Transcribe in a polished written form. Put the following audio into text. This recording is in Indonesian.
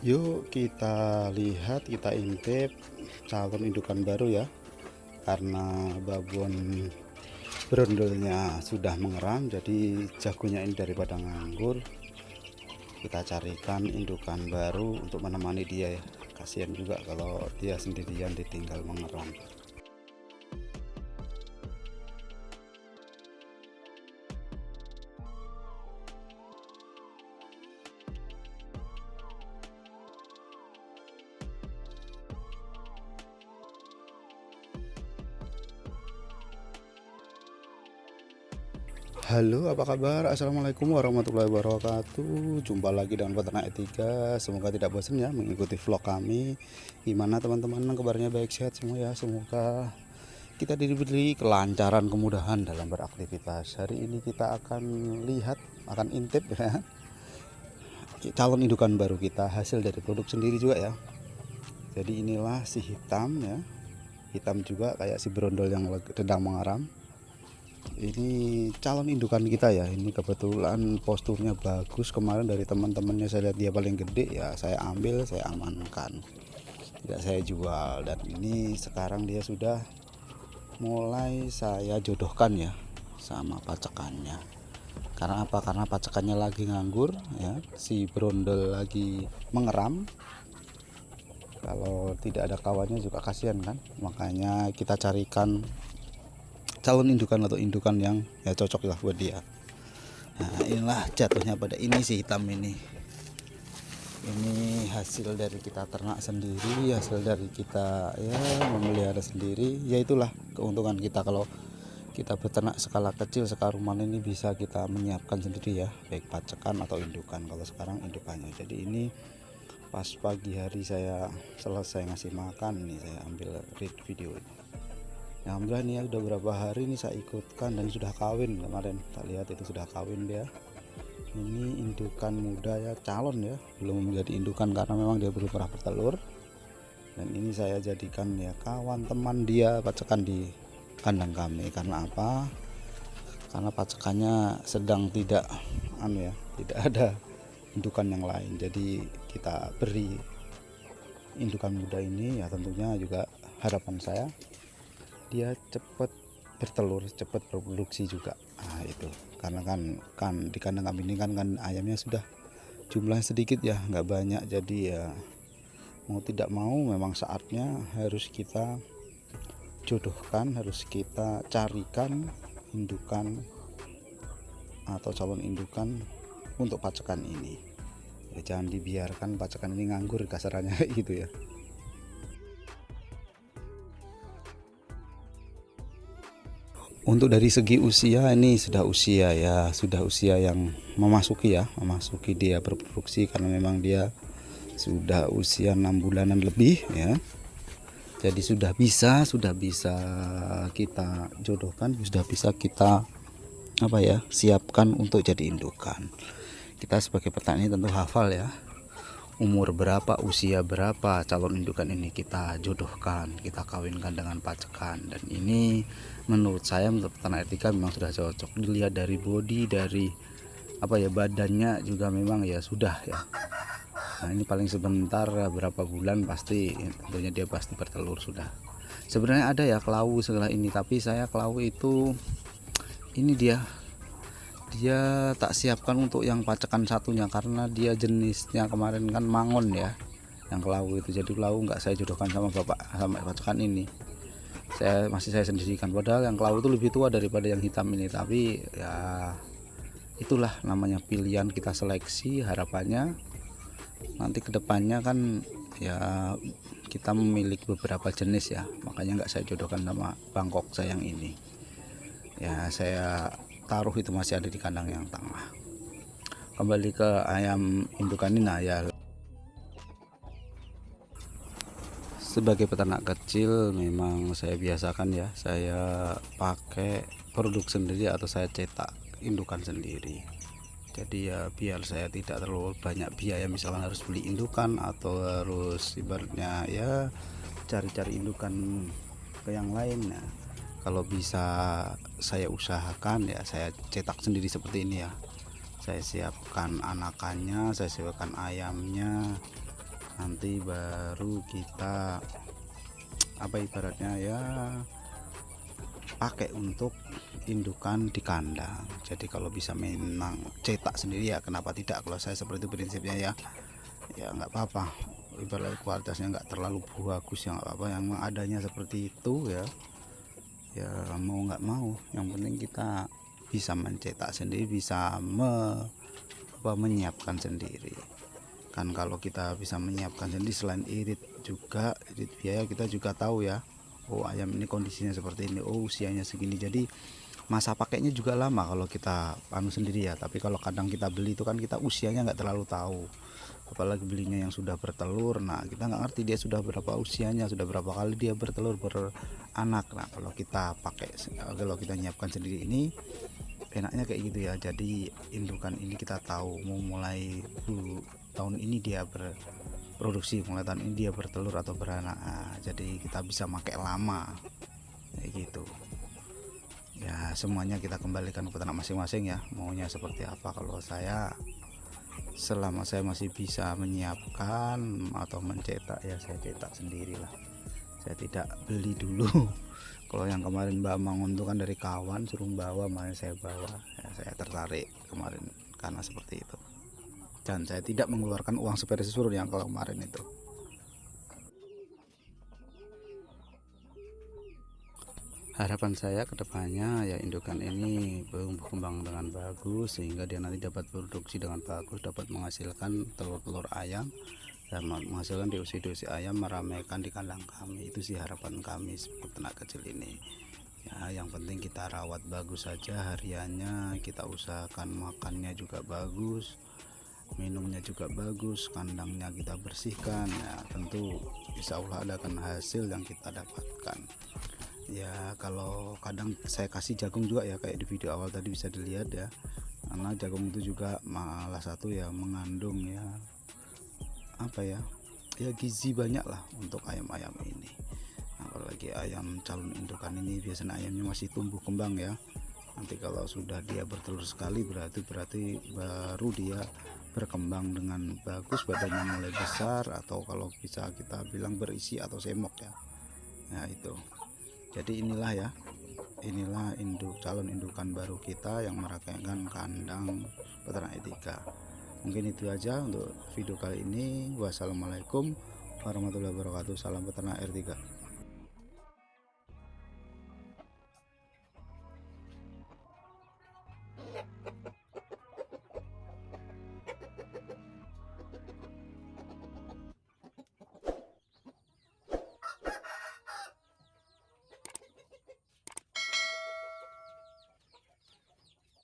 Yuk kita lihat, kita intip calon indukan baru ya. Karena babon berondolnya sudah mengeram, jadi jagonya ini daripada nganggur, kita carikan indukan baru untuk menemani dia ya. Kasihan juga kalau dia sendirian ditinggal mengeram. Halo, apa kabar? Assalamualaikum warahmatullahi wabarakatuh. Jumpa lagi dengan peternak etika. Semoga tidak bosan ya mengikuti vlog kami. Gimana teman-teman, kabarnya baik sehat semua ya. Semoga kita diberi kelancaran, kemudahan dalam beraktivitas. Hari ini kita akan lihat, akan intip ya, calon indukan baru kita, hasil dari produk sendiri juga ya. Jadi inilah si hitam ya. Hitam juga kayak si berondol yang sedang mengaram. Ini calon indukan kita ya. Ini kebetulan posturnya bagus, kemarin dari teman-temannya saya lihat dia paling gede ya, saya ambil, saya amankan, tidak saya jual. Dan ini sekarang dia sudah mulai saya jodohkan ya sama pacekannya. Karena apa? Karena pacekannya lagi nganggur ya, si berondol lagi mengeram. Kalau tidak ada kawannya juga kasihan kan, makanya kita carikan calon indukan atau indukan yang ya cocok lah buat dia. Nah, inilah jatuhnya pada ini si hitam ini. Ini hasil dari kita ternak sendiri, hasil dari kita ya memelihara sendiri. Ya itulah keuntungan kita kalau kita beternak skala kecil, skala rumahan ini bisa kita menyiapkan sendiri ya, baik pacekan atau indukan. Kalau sekarang indukannya. Jadi ini pas pagi hari saya selesai ngasih makan, ini saya ambil read video ini. Alhamdulillah nih ya, udah berapa hari ini saya ikutkan dan sudah kawin. Kemarin tak lihat itu sudah kawin dia. Ini indukan muda ya, calon ya, belum menjadi indukan karena memang dia belum pernah bertelur. Dan ini saya jadikan ya kawan teman dia pacekan di kandang kami. Karena apa? Karena pacekannya sedang tidak tidak ada indukan yang lain. Jadi kita beri indukan muda ini ya, tentunya juga harapan saya dia cepat bertelur, cepat berproduksi juga. Nah itu karena kan di kandang kami ini kan ayamnya sudah jumlahnya sedikit ya, nggak banyak. Jadi ya mau tidak mau memang saatnya harus kita jodohkan, harus kita carikan indukan atau calon indukan untuk pacekan ini ya. Jangan dibiarkan pacekan ini nganggur kasarannya gitu ya. Untuk dari segi usia, ini sudah usia ya, sudah usia yang memasuki dia berproduksi, karena memang dia sudah usia 6 bulanan lebih ya. Jadi sudah bisa kita jodohkan, sudah bisa kita siapkan untuk jadi indukan. Kita sebagai petani tentu hafal ya, umur berapa, usia berapa calon indukan ini kita jodohkan, kita kawinkan dengan pacekan. Dan ini menurut saya, menurut peternak etika memang sudah cocok. Dilihat dari body, dari badannya juga memang ya sudah ya. Nah ini paling sebentar berapa bulan pasti tentunya dia pasti bertelur sudah. Sebenarnya ada ya kelau setelah ini, tapi saya kelau itu ini dia tak siapkan untuk yang pacekan satunya karena dia jenisnya kemarin kan mangon ya, yang kelau itu. Jadi kelau nggak saya jodohkan sama pacekan ini, saya sendirikan. Padahal yang kelau itu lebih tua daripada yang hitam ini, tapi ya itulah namanya pilihan, kita seleksi. Harapannya nanti kedepannya kan ya kita memiliki beberapa jenis ya, makanya nggak saya jodohkan sama Bangkok sayang ini ya. Saya taruh itu masih ada di kandang yang tengah. Kembali ke ayam indukan ini. Nah ya, sebagai peternak kecil memang saya biasakan ya, saya pakai produk sendiri atau saya cetak indukan sendiri. Jadi ya biar saya tidak terlalu banyak biaya, misalkan harus beli indukan atau harus ibaratnya ya cari-cari indukan ke yang lain. Nah, kalau bisa saya usahakan ya saya cetak sendiri seperti ini ya. Saya siapkan anakannya, saya siapkan ayamnya, nanti baru kita apa ibaratnya ya pakai untuk indukan di kandang. Jadi kalau bisa memang cetak sendiri ya kenapa tidak, kalau saya seperti itu prinsipnya ya. Ya nggak apa-apa, ibarat kualitasnya nggak terlalu bagus ya nggak apa-apa, yang adanya seperti itu ya. Ya mau nggak mau yang penting kita bisa mencetak sendiri, bisa menyiapkan sendiri kan. Kalau kita bisa menyiapkan sendiri, selain irit biaya, kita juga tahu ya, oh ayam ini kondisinya seperti ini, oh usianya segini, jadi masa pakainya juga lama kalau kita anu sendiri ya. Tapi kalau kadang kita beli itu kan kita usianya nggak terlalu tahu, apalagi belinya yang sudah bertelur. Nah kita nggak ngerti dia sudah berapa usianya, sudah berapa kali dia bertelur beranak. Nah kalau kita kalau kita nyiapkan sendiri ini enaknya kayak gitu ya. Jadi indukan ini kita tahu mau mulai tahun ini dia berproduksi, mulai tahun ini dia bertelur atau beranak. Nah, jadi kita bisa pakai lama kayak gitu ya. Semuanya kita kembalikan ke peternak masing-masing ya, maunya seperti apa. Kalau saya, selama saya masih bisa menyiapkan atau mencetak ya saya cetak sendirilah, saya tidak beli dulu. Kalau yang kemarin Mbak Mangun itu kan dari kawan suruh bawa, makanya saya bawa ya, saya tertarik kemarin karena seperti itu, dan saya tidak mengeluarkan uang sepeser yang kalau kemarin itu. Harapan saya kedepannya ya indukan ini berkembang dengan bagus sehingga dia nanti dapat produksi dengan bagus, dapat menghasilkan telur-telur ayam dan menghasilkan dosi-dosi ayam, meramaikan di kandang kami. Itu sih harapan kami sebagai peternak kecil ini ya. Yang penting kita rawat bagus saja hariannya, kita usahakan makannya juga bagus, minumnya juga bagus, kandangnya kita bersihkan ya, tentu insya Allah ada akan hasil yang kita dapatkan ya. Kalau kadang saya kasih jagung juga ya, kayak di video awal tadi bisa dilihat ya, karena jagung itu juga malah satu ya mengandung ya apa ya, ya gizi banyak lah untuk ayam-ayam ini. Apalagi ayam calon indukan ini biasanya ayamnya masih tumbuh kembang ya. Nanti kalau sudah dia bertelur sekali berarti baru dia berkembang dengan bagus, badannya mulai besar, atau kalau bisa kita bilang berisi atau semok ya. Nah itu, jadi inilah ya, inilah calon indukan baru kita yang merasakan kandang peternak etika. Mungkin itu aja untuk video kali ini. Wassalamualaikum warahmatullahi wabarakatuh. Salam peternak R3.